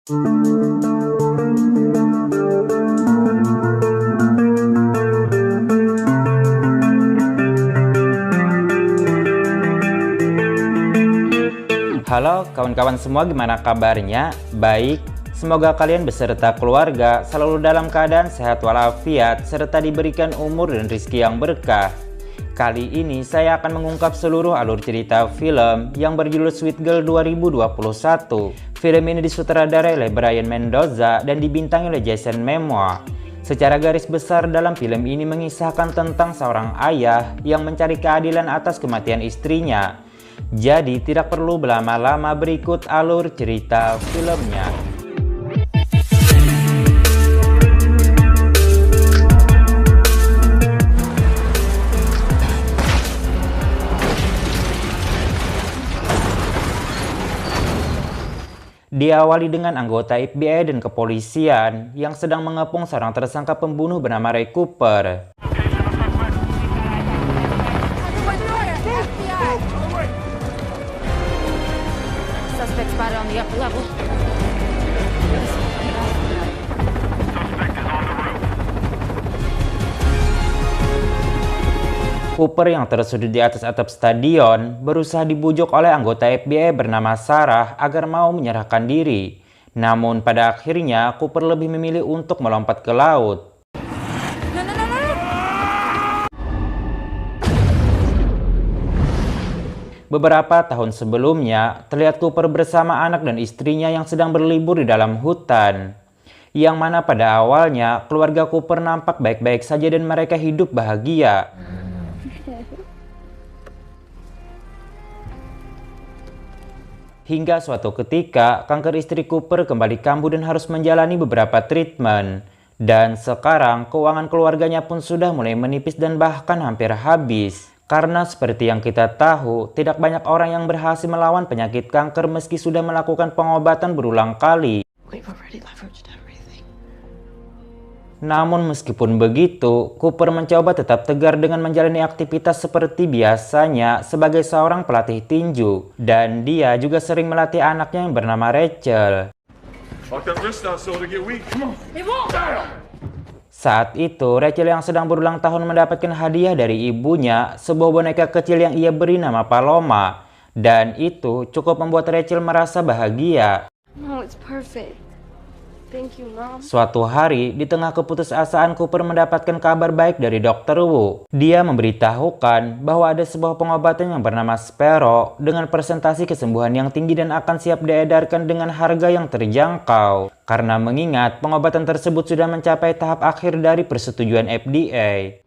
Halo kawan-kawan semua, gimana kabarnya? Baik, semoga kalian beserta keluarga selalu dalam keadaan sehat walafiat serta diberikan umur dan rezeki yang berkah. Kali ini saya akan mengungkap seluruh alur cerita film yang berjudul Sweet Girl 2021. Film ini disutradarai oleh Brian Mendoza dan dibintangi oleh Jason Momoa. Secara garis besar, dalam film ini mengisahkan tentang seorang ayah yang mencari keadilan atas kematian istrinya. Jadi tidak perlu berlama-lama, berikut alur cerita filmnya. Diawali dengan anggota FBI dan kepolisian yang sedang mengepung seorang tersangka pembunuh bernama Ray Cooper. Suspect spotted on the upper level. Cooper yang tersudut di atas atap stadion berusaha dibujuk oleh anggota FBI bernama Sarah agar mau menyerahkan diri. Namun pada akhirnya Cooper lebih memilih untuk melompat ke laut. Beberapa tahun sebelumnya, terlihat Cooper bersama anak dan istrinya yang sedang berlibur di dalam hutan. Yang mana pada awalnya, keluarga Cooper nampak baik-baik saja dan mereka hidup bahagia. Hingga suatu ketika, kanker istri Cooper kembali kambuh dan harus menjalani beberapa treatment. Dan sekarang, keuangan keluarganya pun sudah mulai menipis dan bahkan hampir habis. Karena seperti yang kita tahu, tidak banyak orang yang berhasil melawan penyakit kanker meski sudah melakukan pengobatan berulang kali. Namun meskipun begitu, Cooper mencoba tetap tegar dengan menjalani aktivitas seperti biasanya sebagai seorang pelatih tinju. Dan dia juga sering melatih anaknya yang bernama Rachel. Saat itu, Rachel yang sedang berulang tahun mendapatkan hadiah dari ibunya, sebuah boneka kecil yang ia beri nama Paloma. Dan itu cukup membuat Rachel merasa bahagia. No, it's perfect. Thank you, Mom. Suatu hari, di tengah keputusasaan, Cooper mendapatkan kabar baik dari Dr. Wu. Dia memberitahukan bahwa ada sebuah pengobatan yang bernama Sparrow dengan presentasi kesembuhan yang tinggi dan akan siap diedarkan dengan harga yang terjangkau. Karena mengingat pengobatan tersebut sudah mencapai tahap akhir dari persetujuan FDA.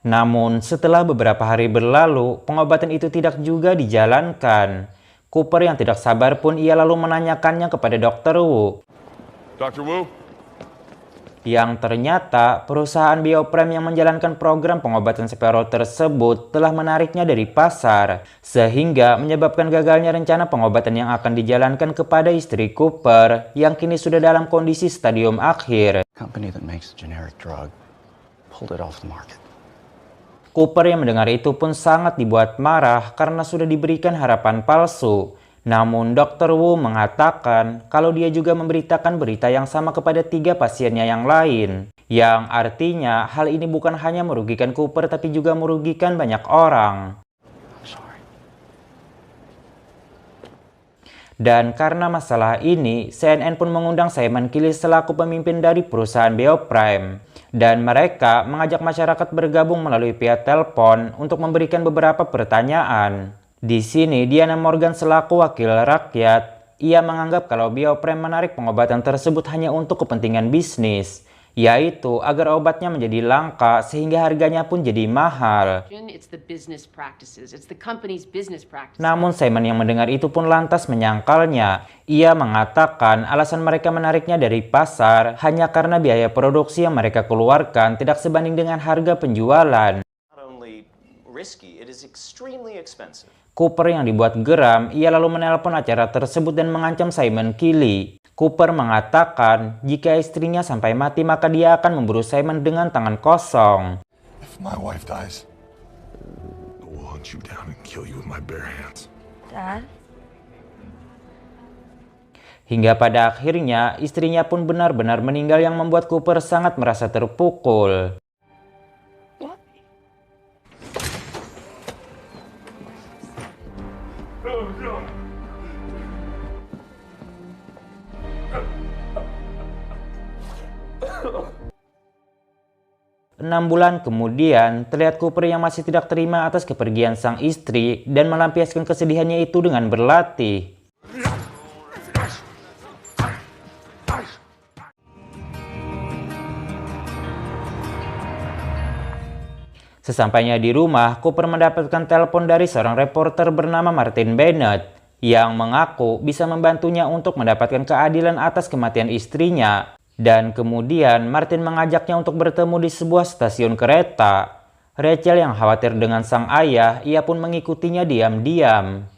Namun, setelah beberapa hari berlalu, pengobatan itu tidak juga dijalankan. Cooper yang tidak sabar pun ia lalu menanyakannya kepada Dr. Wu. Dr. Wu? Yang ternyata perusahaan Bioprem yang menjalankan program pengobatan Sparrow tersebut telah menariknya dari pasar, sehingga menyebabkan gagalnya rencana pengobatan yang akan dijalankan kepada istri Cooper yang kini sudah dalam kondisi stadium akhir. Cooper yang mendengar itu pun sangat dibuat marah karena sudah diberikan harapan palsu. Namun Dr. Wu mengatakan kalau dia juga memberitakan berita yang sama kepada 3 pasiennya yang lain. Yang artinya hal ini bukan hanya merugikan Cooper tapi juga merugikan banyak orang. Dan karena masalah ini, CNN pun mengundang Simon Kili selaku pemimpin dari perusahaan Bioprem. Dan mereka mengajak masyarakat bergabung melalui via telepon untuk memberikan beberapa pertanyaan. Di sini, Diana Morgan selaku wakil rakyat, ia menganggap kalau Bioprem menarik pengobatan tersebut hanya untuk kepentingan bisnis, yaitu agar obatnya menjadi langka sehingga harganya pun jadi mahal. Namun Simon yang mendengar itu pun lantas menyangkalnya. Ia mengatakan alasan mereka menariknya dari pasar hanya karena biaya produksi yang mereka keluarkan tidak sebanding dengan harga penjualan. Cooper yang dibuat geram, ia lalu menelpon acara tersebut dan mengancam Simon Kili. Cooper mengatakan jika istrinya sampai mati maka dia akan memburu Simon dengan tangan kosong. If my wife dies, I will hunt you down and kill you with my bare hands. Dad? Hingga pada akhirnya istrinya pun benar-benar meninggal yang membuat Cooper sangat merasa terpukul. What? 6 bulan kemudian, terlihat Cooper yang masih tidak terima atas kepergian sang istri dan melampiaskan kesedihannya itu dengan berlatih. Sesampainya di rumah, Cooper mendapatkan telepon dari seorang reporter bernama Martin Bennett yang mengaku bisa membantunya untuk mendapatkan keadilan atas kematian istrinya. Dan kemudian Martin mengajaknya untuk bertemu di sebuah stasiun kereta. Rachel yang khawatir dengan sang ayah, ia pun mengikutinya diam-diam.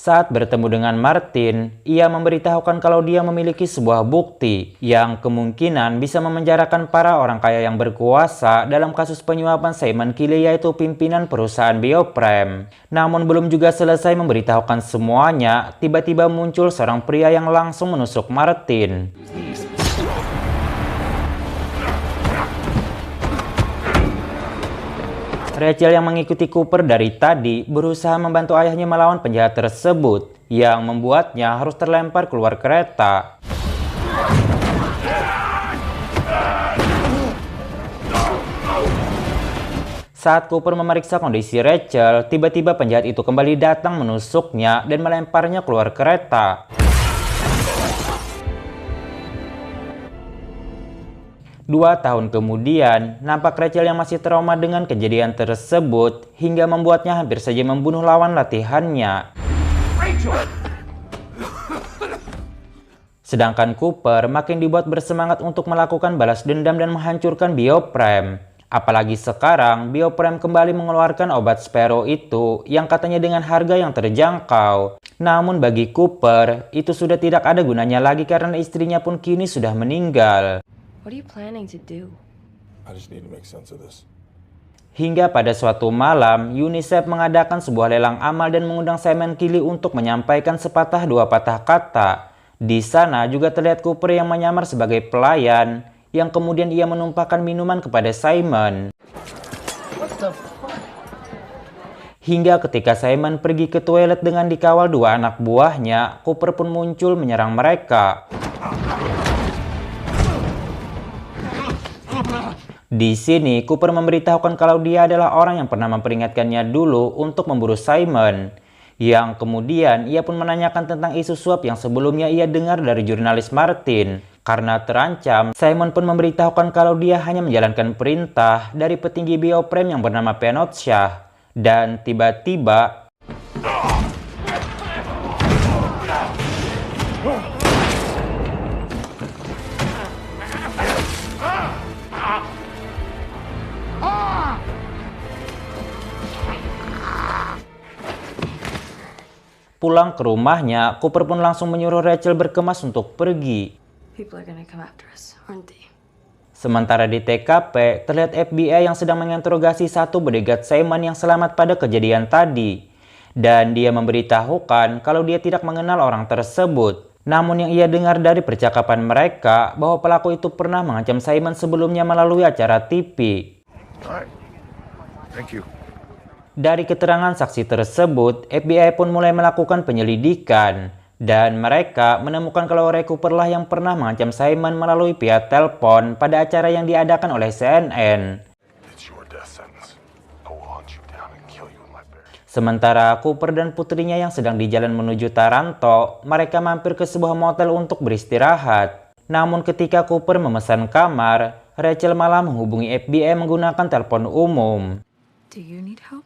Saat bertemu dengan Martin, ia memberitahukan kalau dia memiliki sebuah bukti yang kemungkinan bisa memenjarakan para orang kaya yang berkuasa dalam kasus penyuapan Simon Kyle, yaitu pimpinan perusahaan Bioprem. Namun belum juga selesai memberitahukan semuanya, tiba-tiba muncul seorang pria yang langsung menusuk Martin. Rachel yang mengikuti Cooper dari tadi berusaha membantu ayahnya melawan penjahat tersebut yang membuatnya harus terlempar keluar kereta. Saat Cooper memeriksa kondisi Rachel, tiba-tiba penjahat itu kembali datang menusuknya dan melemparnya keluar kereta. 2 tahun kemudian, nampak Rachel yang masih trauma dengan kejadian tersebut hingga membuatnya hampir saja membunuh lawan latihannya. Sedangkan Cooper makin dibuat bersemangat untuk melakukan balas dendam dan menghancurkan Bioprem. Apalagi sekarang, Bioprem kembali mengeluarkan obat Sparrow itu yang katanya dengan harga yang terjangkau. Namun bagi Cooper, itu sudah tidak ada gunanya lagi karena istrinya pun kini sudah meninggal. What are you planning to do? I just need to make sense of this. Hingga pada suatu malam, UNICEF mengadakan sebuah lelang amal dan mengundang Simon Kyle untuk menyampaikan sepatah dua patah kata. Di sana juga terlihat Cooper yang menyamar sebagai pelayan, yang kemudian ia menumpahkan minuman kepada Simon. What the fuck? Hingga ketika Simon pergi ke toilet dengan dikawal 2 anak buahnya, Cooper pun muncul menyerang mereka. Di sini, Cooper memberitahukan kalau dia adalah orang yang pernah memperingatkannya dulu untuk memburu Simon. Yang kemudian, ia pun menanyakan tentang isu suap yang sebelumnya ia dengar dari jurnalis Martin. Karena terancam, Simon pun memberitahukan kalau dia hanya menjalankan perintah dari petinggi Bioprem yang bernama Penot Shah. Dan tiba-tiba, pulang ke rumahnya, Cooper pun langsung menyuruh Rachel berkemas untuk pergi. People are gonna come after us, aren't they? Sementara di TKP, terlihat FBI yang sedang menginterogasi satu bodyguard Simon yang selamat pada kejadian tadi. Dan dia memberitahukan kalau dia tidak mengenal orang tersebut. Namun yang ia dengar dari percakapan mereka bahwa pelaku itu pernah mengancam Simon sebelumnya melalui acara TV. All right. Thank you. Dari keterangan saksi tersebut, FBI pun mulai melakukan penyelidikan. Dan mereka menemukan kalau Ray Cooper lah yang pernah mengancam Simon melalui via telepon pada acara yang diadakan oleh CNN. It's your death sentence. I will hunt you down and kill you in my bed. Sementara Cooper dan putrinya yang sedang di jalan menuju Taranto, mereka mampir ke sebuah motel untuk beristirahat. Namun ketika Cooper memesan kamar, Rachel malah menghubungi FBI menggunakan telepon umum. Do you need help?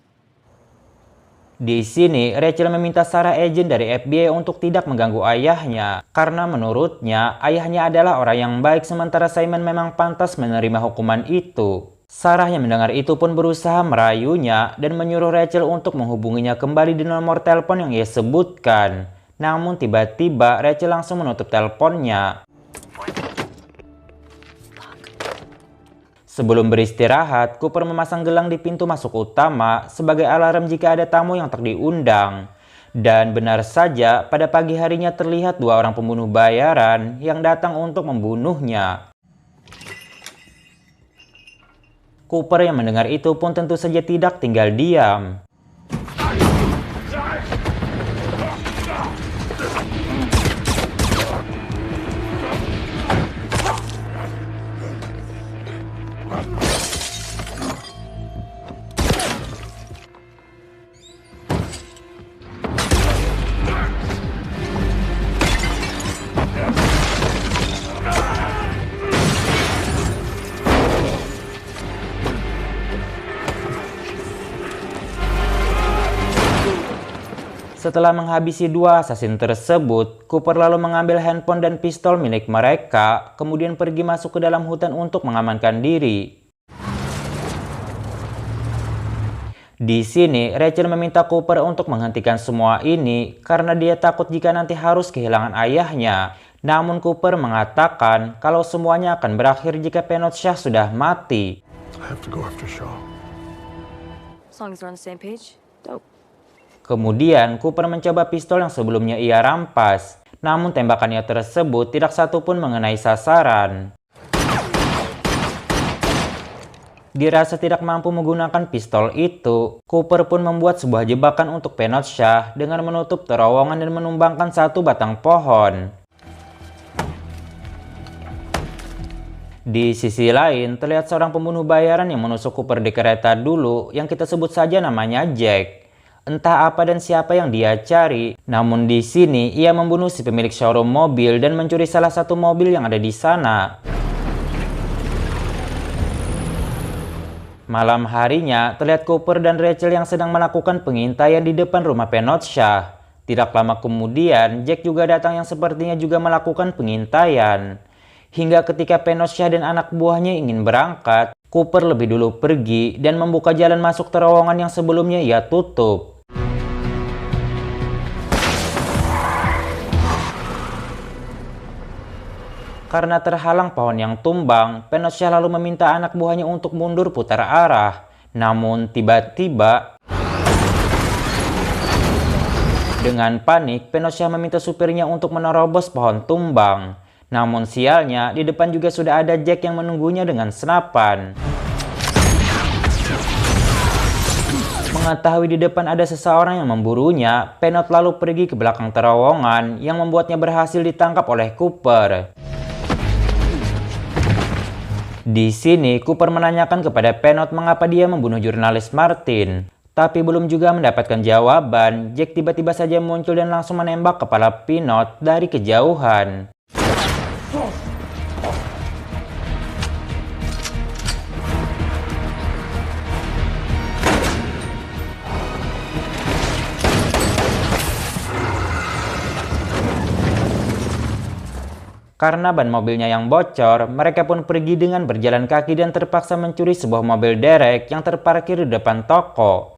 Di sini, Rachel meminta Sarah, agen dari FBI, untuk tidak mengganggu ayahnya. Karena menurutnya, ayahnya adalah orang yang baik sementara Simon memang pantas menerima hukuman itu. Sarah yang mendengar itu pun berusaha merayunya dan menyuruh Rachel untuk menghubunginya kembali di nomor telepon yang ia sebutkan. Namun tiba-tiba Rachel langsung menutup teleponnya. Sebelum beristirahat, Cooper memasang gelang di pintu masuk utama sebagai alarm jika ada tamu yang tak diundang. Dan benar saja, pada pagi harinya terlihat dua orang pembunuh bayaran yang datang untuk membunuhnya. Cooper yang mendengar itu pun tentu saja tidak tinggal diam. Setelah menghabisi dua assassin tersebut, Cooper lalu mengambil handphone dan pistol milik mereka, kemudian pergi masuk ke dalam hutan untuk mengamankan diri. Di sini, Rachel meminta Cooper untuk menghentikan semua ini karena dia takut jika nanti harus kehilangan ayahnya. Namun Cooper mengatakan kalau semuanya akan berakhir jika Penot Shah sudah mati. I have to go after Shaw. As long as we're on the same page, dope. Kemudian, Cooper mencoba pistol yang sebelumnya ia rampas. Namun tembakannya tersebut tidak satu pun mengenai sasaran. Dirasa tidak mampu menggunakan pistol itu, Cooper pun membuat sebuah jebakan untuk Penot Shah dengan menutup terowongan dan menumbangkan satu batang pohon. Di sisi lain, terlihat seorang pembunuh bayaran yang menusuk Cooper di kereta dulu yang kita sebut saja namanya Jack. Entah apa dan siapa yang dia cari, namun di sini ia membunuh si pemilik showroom mobil dan mencuri salah satu mobil yang ada di sana. Malam harinya, terlihat Cooper dan Rachel yang sedang melakukan pengintaian di depan rumah Penot Shah. Tidak lama kemudian, Jack juga datang yang sepertinya juga melakukan pengintaian. Hingga ketika Penot Shah dan anak buahnya ingin berangkat, Cooper lebih dulu pergi dan membuka jalan masuk terowongan yang sebelumnya ia tutup. Karena terhalang pohon yang tumbang, Penot Shah lalu meminta anak buahnya untuk mundur putar arah. Namun tiba-tiba, dengan panik, Penot Shah meminta supirnya untuk menerobos pohon tumbang. Namun sialnya, di depan juga sudah ada Jack yang menunggunya dengan senapan. Mengetahui di depan ada seseorang yang memburunya, Penot lalu pergi ke belakang terowongan yang membuatnya berhasil ditangkap oleh Cooper. Di sini, Cooper menanyakan kepada Penot mengapa dia membunuh jurnalis Martin. Tapi belum juga mendapatkan jawaban, Jack tiba-tiba saja muncul dan langsung menembak kepala Penot dari kejauhan. Karena ban mobilnya yang bocor, mereka pun pergi dengan berjalan kaki dan terpaksa mencuri sebuah mobil derek yang terparkir di depan toko.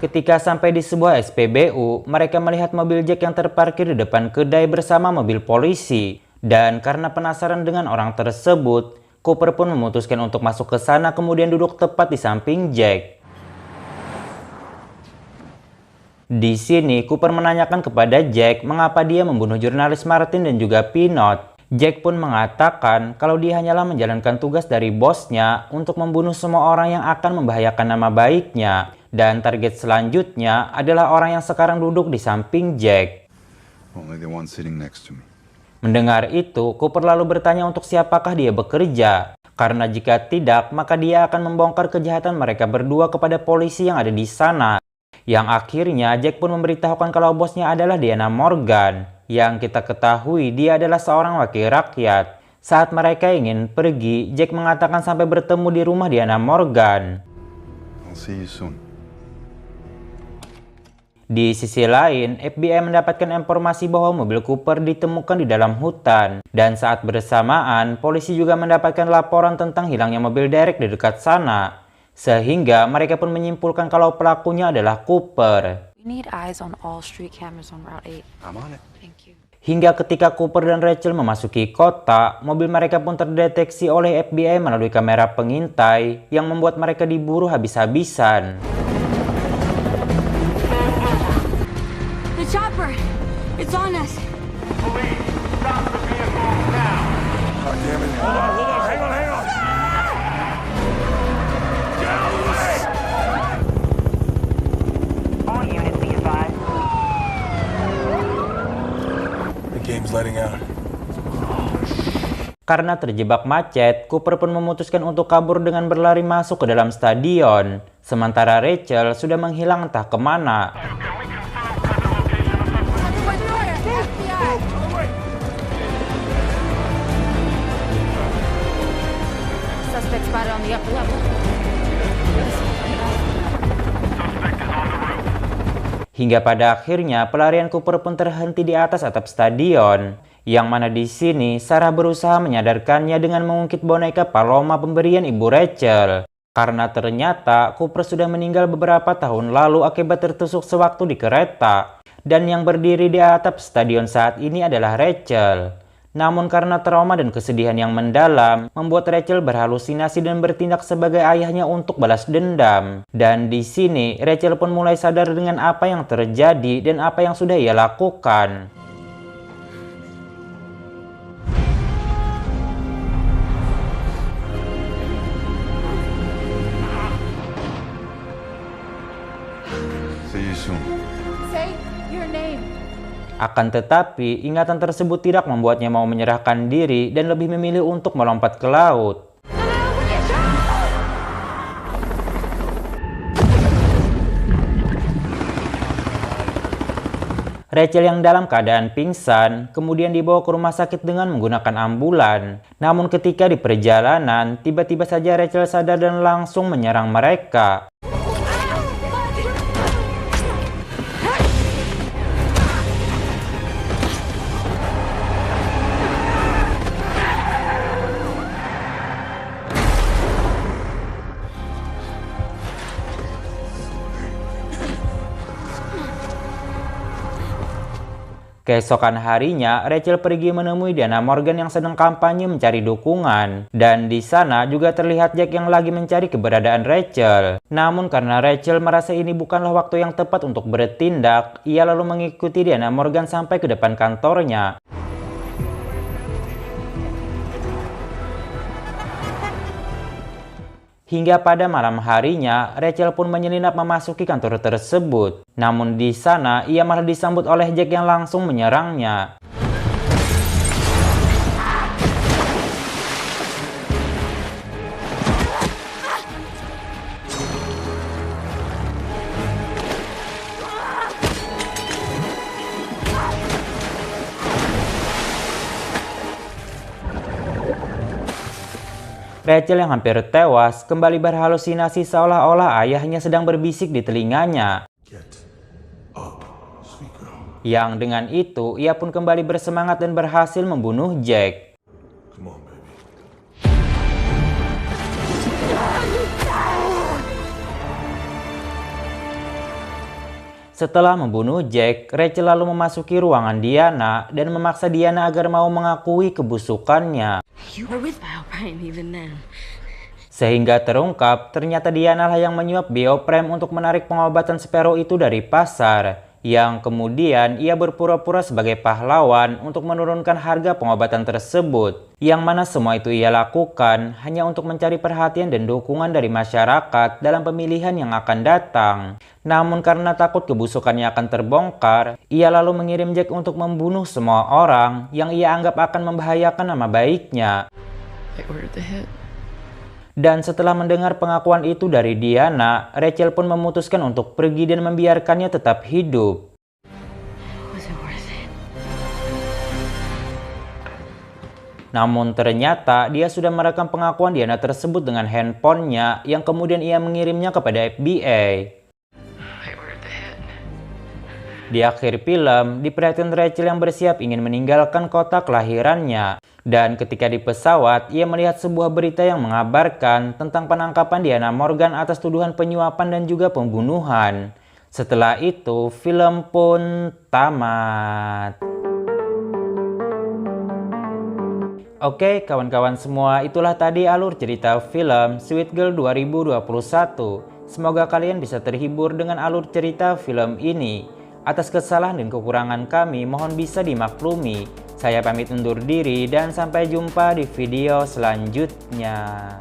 Ketika sampai di sebuah SPBU, mereka melihat mobil Jack yang terparkir di depan kedai bersama mobil polisi. Dan karena penasaran dengan orang tersebut, Cooper pun memutuskan untuk masuk ke sana kemudian duduk tepat di samping Jack. Di sini, Cooper menanyakan kepada Jack mengapa dia membunuh jurnalis Martin dan juga Penot. Jack pun mengatakan kalau dia hanyalah menjalankan tugas dari bosnya untuk membunuh semua orang yang akan membahayakan nama baiknya. Dan target selanjutnya adalah orang yang sekarang duduk di samping Jack. Only the one sitting next to me. Mendengar itu, Cooper lalu bertanya untuk siapakah dia bekerja. Karena jika tidak, maka dia akan membongkar kejahatan mereka berdua kepada polisi yang ada di sana. Yang akhirnya Jack pun memberitahukan kalau bosnya adalah Diana Morgan. Yang kita ketahui dia adalah seorang wakil rakyat. Saat mereka ingin pergi, Jack mengatakan sampai bertemu di rumah Diana Morgan. I'll see you soon. Di sisi lain, FBI mendapatkan informasi bahwa mobil Cooper ditemukan di dalam hutan. Dan saat bersamaan, polisi juga mendapatkan laporan tentang hilangnya mobil derek di dekat sana. Sehingga mereka pun menyimpulkan kalau pelakunya adalah Cooper. We need eyes on all street cameras on Route 8. I'm on it. Thank you. Hingga ketika Cooper dan Rachel memasuki kota, mobil mereka pun terdeteksi oleh FBI melalui kamera pengintai yang membuat mereka diburu habis-habisan. The chopper! It's on us! Police, stop the vehicle now! God damn it. Hold on, hang on! Get out of the way! All units be advised. The game's letting out. Karena terjebak macet, Cooper pun memutuskan untuk kabur dengan berlari masuk ke dalam stadion. Sementara Rachel sudah menghilang entah kemana. Suspect spotted on the upper level. Hingga pada akhirnya pelarian Cooper pun terhenti di atas atap stadion. Yang mana di sini Sarah berusaha menyadarkannya dengan mengungkit boneka Paloma pemberian ibu Rachel. Karena ternyata Cooper sudah meninggal beberapa tahun lalu akibat tertusuk sewaktu di kereta. Dan yang berdiri di atap stadion saat ini adalah Rachel. Namun karena trauma dan kesedihan yang mendalam, membuat Rachel berhalusinasi dan bertindak sebagai ayahnya untuk balas dendam. Dan di sini Rachel pun mulai sadar dengan apa yang terjadi dan apa yang sudah ia lakukan. See you soon. Say your name. Akan tetapi, ingatan tersebut tidak membuatnya mau menyerahkan diri dan lebih memilih untuk melompat ke laut. Rachel yang dalam keadaan pingsan, kemudian dibawa ke rumah sakit dengan menggunakan ambulan. Namun ketika di perjalanan, tiba-tiba saja Rachel sadar dan langsung menyerang mereka. Keesokan harinya, Rachel pergi menemui Diana Morgan yang sedang kampanye mencari dukungan. Dan di sana juga terlihat Jack yang lagi mencari keberadaan Rachel. Namun karena Rachel merasa ini bukanlah waktu yang tepat untuk bertindak, ia lalu mengikuti Diana Morgan sampai ke depan kantornya. Hingga pada malam harinya, Rachel pun menyelinap memasuki kantor tersebut. Namun di sana, ia malah disambut oleh Jack yang langsung menyerangnya. Rachel yang hampir tewas kembali berhalusinasi seolah-olah ayahnya sedang berbisik di telinganya. Yang dengan itu, ia pun kembali bersemangat dan berhasil membunuh Jack. Setelah membunuh Jack, Rachel lalu memasuki ruangan Diana dan memaksa Diana agar mau mengakui kebusukannya. You were with Bioprime even then. Sehingga terungkap, ternyata Diana lah yang menyuap Bioprime untuk menarik pengobatan Sparrow itu dari pasar. Yang kemudian ia berpura-pura sebagai pahlawan untuk menurunkan harga pengobatan tersebut. Yang mana semua itu ia lakukan hanya untuk mencari perhatian dan dukungan dari masyarakat dalam pemilihan yang akan datang. Namun karena takut kebusukannya akan terbongkar, ia lalu mengirim Jack untuk membunuh semua orang yang ia anggap akan membahayakan nama baiknya. I ordered the hit. Dan setelah mendengar pengakuan itu dari Diana, Rachel pun memutuskan untuk pergi dan membiarkannya tetap hidup. Was it worth it? Namun ternyata dia sudah merekam pengakuan Diana tersebut dengan handphonenya yang kemudian ia mengirimnya kepada FBI. Di akhir film, diperlihatkan Rachel yang bersiap ingin meninggalkan kota kelahirannya. Dan ketika di pesawat, ia melihat sebuah berita yang mengabarkan tentang penangkapan Diana Morgan atas tuduhan penyuapan dan juga pembunuhan. Setelah itu, film pun tamat. Oke kawan-kawan semua, itulah tadi alur cerita film Sweet Girl 2021. Semoga kalian bisa terhibur dengan alur cerita film ini. Atas kesalahan dan kekurangan kami mohon bisa dimaklumi. Saya pamit undur diri dan sampai jumpa di video selanjutnya.